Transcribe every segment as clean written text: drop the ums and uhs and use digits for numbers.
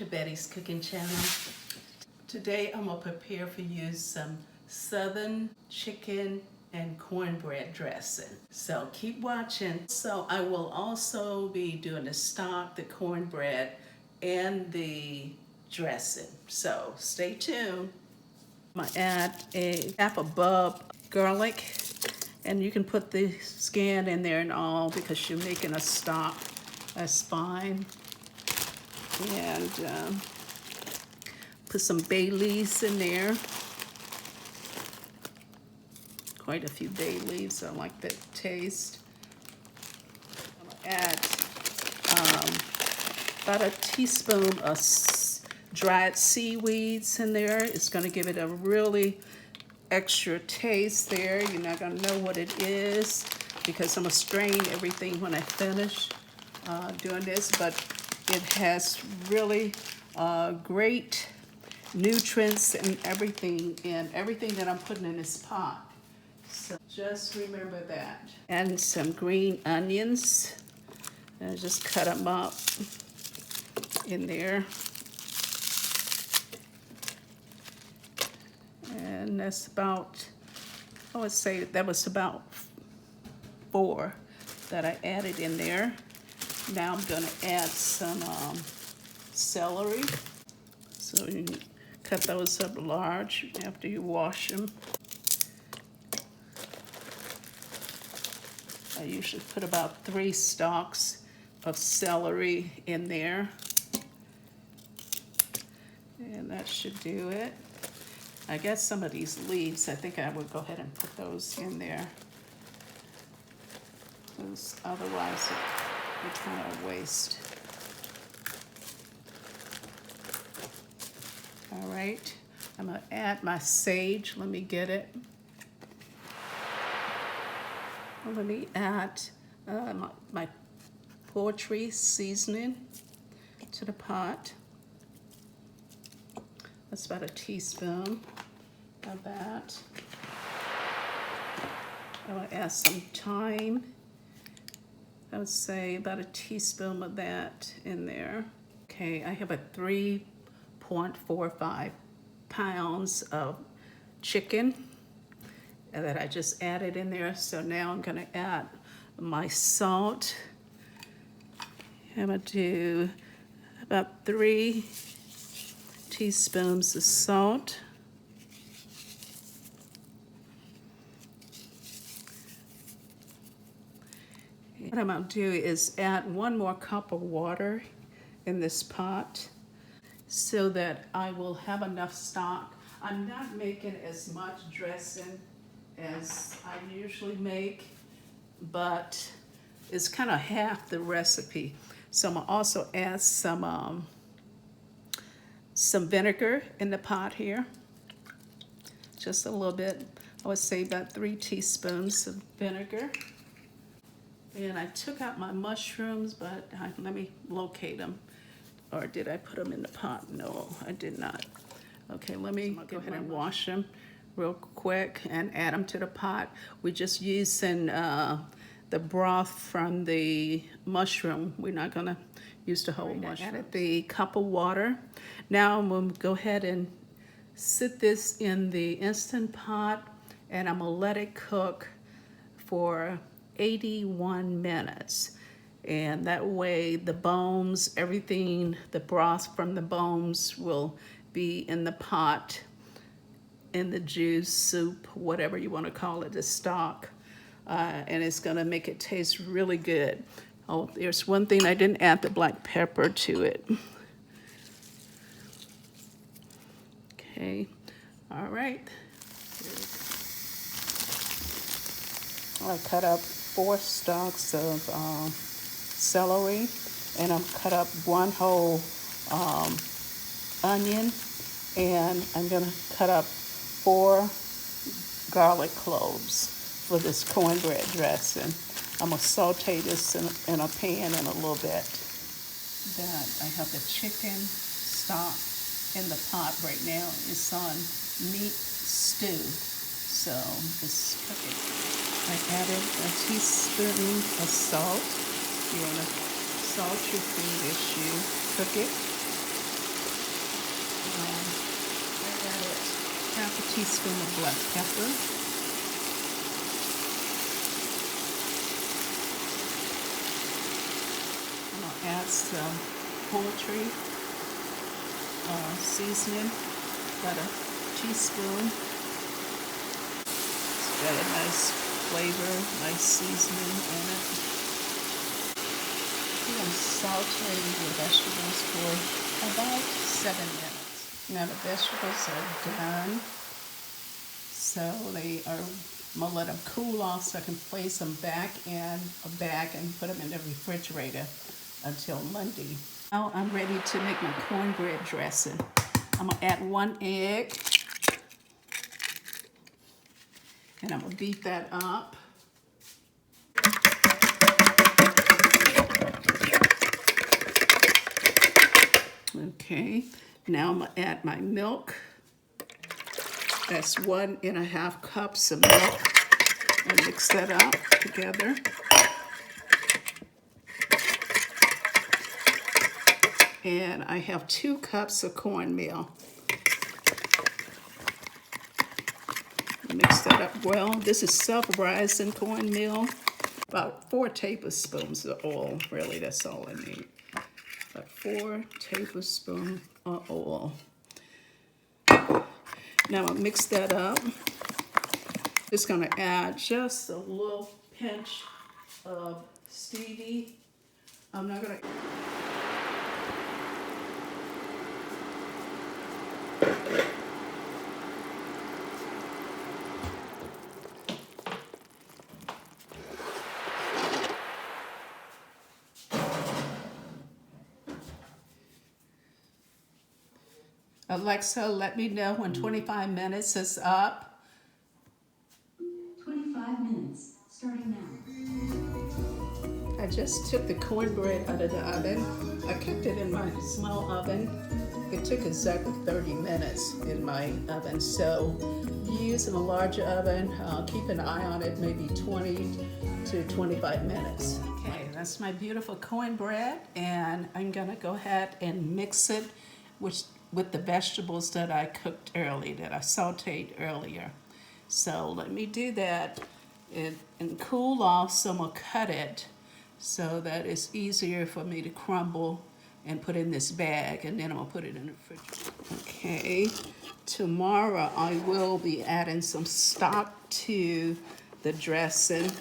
to Betty's Cooking Channel. Today I'm going to prepare for you some Southern chicken and cornbread dressing. So keep watching. So I will also be doing the stock, the cornbread, and the dressing. So stay tuned. I'm going to add a half a bulb garlic, and you can put the skin in there and all because you're making a stock. That's fine. And put some bay leaves in there. Quite a few bay leaves. I like that taste. I'm gonna add about a teaspoon of dried seaweeds in there. It's going to give it a really extra taste there. You're not going to know what it is because I'm going to strain everything when I finish doing this, but it has really great nutrients and everything that I'm putting in this pot. So just remember that. And some green onions. And just cut them up in there. And that's about, I would say that was about 4 that I added in there. Now I'm going to add some celery. So you can cut those up large after you wash them. I usually put about 3 stalks of celery in there. And that should do it. I guess some of these leaves, I think I would go ahead and put those in there. Because otherwise it would kind of waste. All right, I'm going to add my sage. Let me get it. Let me add my poultry seasoning to the pot. That's about a teaspoon of that. I will add some thyme. I would say about a teaspoon of that in there. Okay, I have a 3.45 pounds of chicken that I just added in there. So now I'm gonna add my salt. I'm gonna do about 3 teaspoons of salt. What I'm going to do is add 1 more cup of water in this pot so that I will have enough stock. I'm not making as much dressing as I usually make, but it's kind of half the recipe. So I'm going to also add some vinegar in the pot here, just a little bit. I would say about 3 teaspoons of vinegar. And I took out my mushrooms, but let me locate them. Or did I put them in the pot? No, I did not. Okay, let me go ahead and wash them real quick and add them to the pot. We're just using the broth from the mushroom. We're not gonna use the whole mushroom. I added the cup of water. Now I'm gonna go ahead and sit this in the Instant Pot, and I'm gonna let it cook for 81 minutes. And that way the bones, everything, the broth from the bones will be in the pot, in the juice, soup, whatever you want to call it, the stock. And it's gonna make it taste really good. Oh, there's one thing, I didn't add the black pepper to it. Okay, all right. I cut up 4 stalks of celery, and I'm cut up 1 whole onion, and I'm gonna cut up 4 garlic cloves for this cornbread dressing. I'm gonna saute this in a pan in a little bit. That I have the chicken stock in the pot right now. It's on meat stew, so it's cooking. I added a teaspoon of salt. You want to salt your food as you cook it. I added half a teaspoon of black pepper. I'm going to add some poultry seasoning, about a teaspoon. It's got a nice flavor, nice seasoning in it. I'm going to saute the vegetables for about 7 minutes. Now the vegetables are done, so I'm going to let them cool off so I can place them back in a bag and put them in the refrigerator until Monday. Now I'm ready to make my cornbread dressing. I'm going to add 1 egg, and I'm going to beat that up. Okay, now I'm going to add my milk. That's 1.5 cups of milk. And mix that up together. And I have 2 cups of cornmeal. Mix that up well. This is self-rising cornmeal. About 4 tablespoons of oil, really, that's all I need. About 4 tablespoons of oil. Now I'll mix that up. Just gonna add just a little pinch of stevia. I'm not gonna. Alexa, let me know when 25 minutes is up. 25 minutes, starting now. I just took the cornbread out of the oven. I cooked it in my small oven. It took exactly 30 minutes in my oven. So using a larger oven, keep an eye on it, maybe 20 to 25 minutes. Okay, that's my beautiful cornbread, and I'm gonna go ahead and mix it with the vegetables that I cooked earlier, that I sauteed earlier. So let me do that and cool off, so I'm gonna cut it so that it's easier for me to crumble and put in this bag, and then I'm gonna put it in the refrigerator. Okay, tomorrow I will be adding some stock to the dressing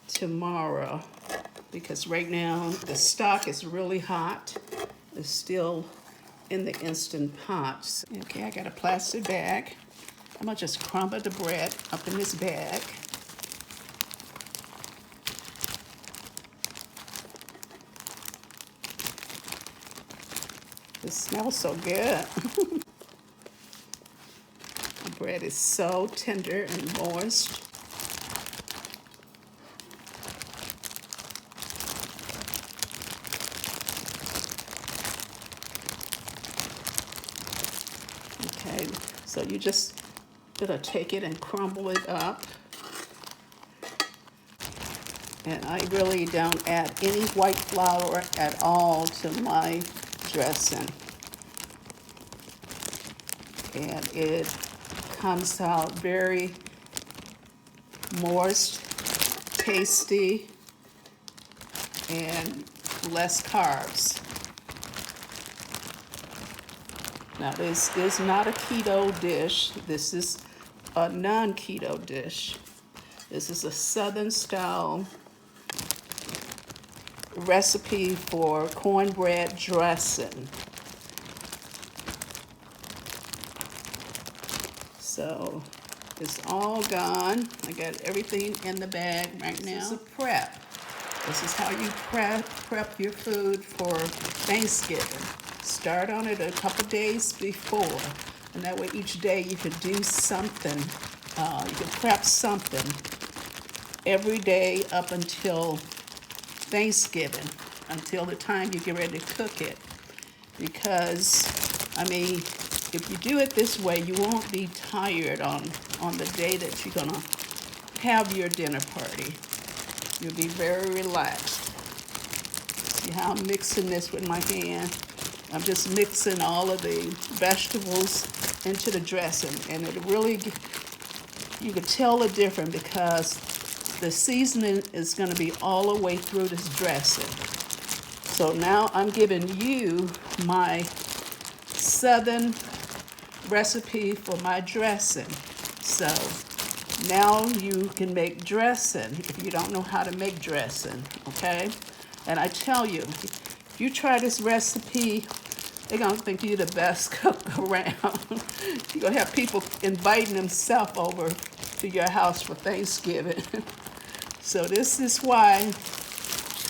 tomorrow, because right now the stock is really hot. It's still in the Instant Pots. Okay, I got a plastic bag. I'm gonna just crumble the bread up in this bag. It smells so good. The bread is so tender and moist. Okay, so you just gonna take it and crumble it up. And I really don't add any white flour at all to my dressing. And it comes out very moist, tasty, and less carbs. Now this is not a keto dish. This is a non-keto dish. This is a Southern style recipe for cornbread dressing. So it's all gone. I got everything in the bag right now. This is a prep. This is how you prep your food for Thanksgiving. Start on it a couple days before, and that way each day you can do something. You can prep something every day up until Thanksgiving, until the time you get ready to cook it. Because, I mean, if you do it this way, you won't be tired on the day that you're gonna have your dinner party. You'll be very relaxed. See how I'm mixing this with my hand? I'm just mixing all of the vegetables into the dressing, and it really, you can tell the difference because the seasoning is going to be all the way through this dressing. So now I'm giving you my Southern recipe for my dressing. So now you can make dressing if you don't know how to make dressing, okay? And I tell you, if you try this recipe, they're gonna think you're the best cook around. You're gonna have people inviting themselves over to your house for Thanksgiving. So this is why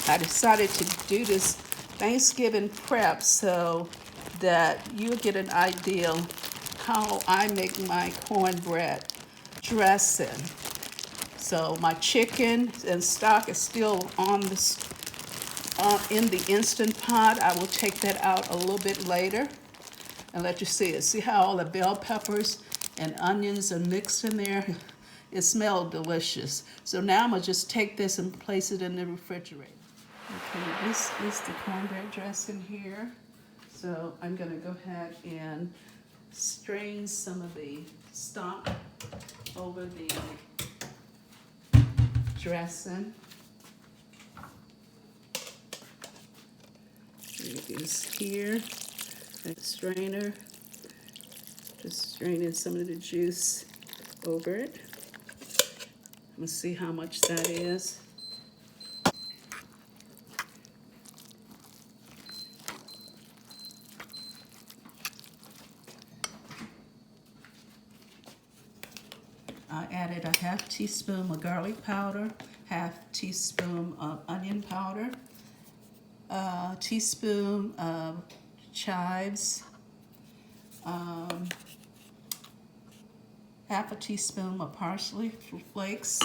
I decided to do this Thanksgiving prep so that you get an idea how I make my cornbread dressing. So my chicken and stock is still on this in the Instant Pot. I will take that out a little bit later and let you see it. See how all the bell peppers and onions are mixed in there? It smells delicious. So now I'm gonna just take this and place it in the refrigerator. Okay, this is the cornbread dressing here. So I'm gonna go ahead and strain some of the stock over the dressing. It is here, the strainer. Just straining some of the juice over it. Let's see how much that is. I added a half teaspoon of garlic powder, half teaspoon of onion powder, a teaspoon of chives, half a teaspoon of parsley flakes,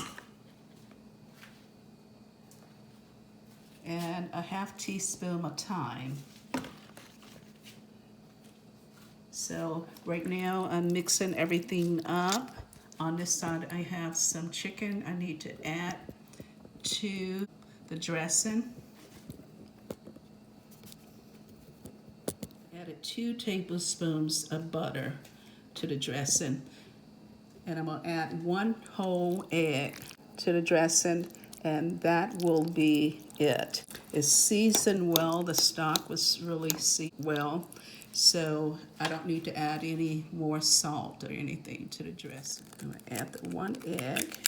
and a half teaspoon of thyme. So right now I'm mixing everything up. On this side I have some chicken I need to add to the dressing. Added 2 tablespoons of butter to the dressing. And I'm gonna add 1 whole egg to the dressing, and that will be it. It's seasoned well. The stock was really seasoned well, so I don't need to add any more salt or anything to the dressing. I'm gonna add the 1 egg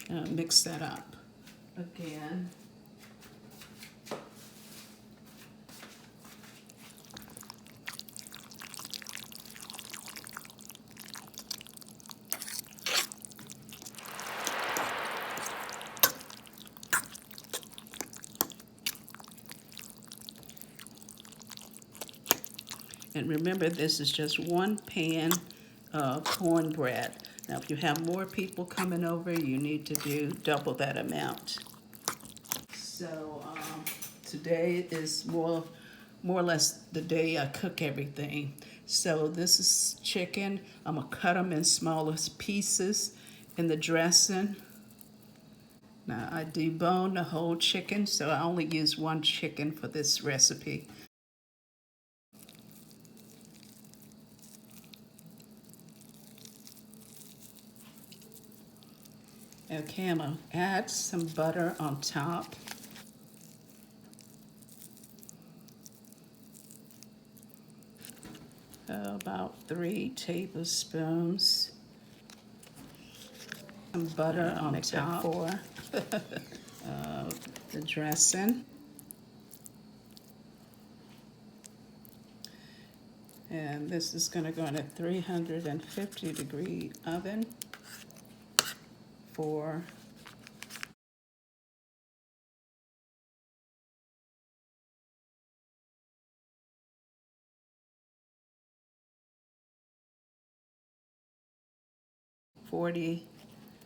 and mix that up again. And remember, this is just 1 pan of cornbread. Now, if you have more people coming over, you need to do double that amount. So today is more or less the day I cook everything. So this is chicken. I'm gonna cut them in smallest pieces in the dressing. Now I debone the whole chicken, so I only use 1 chicken for this recipe. Okay, I'm gonna add some butter on top. About 3 tablespoons. Some butter on top for the dressing. And this is gonna go in a 350-degree oven for 40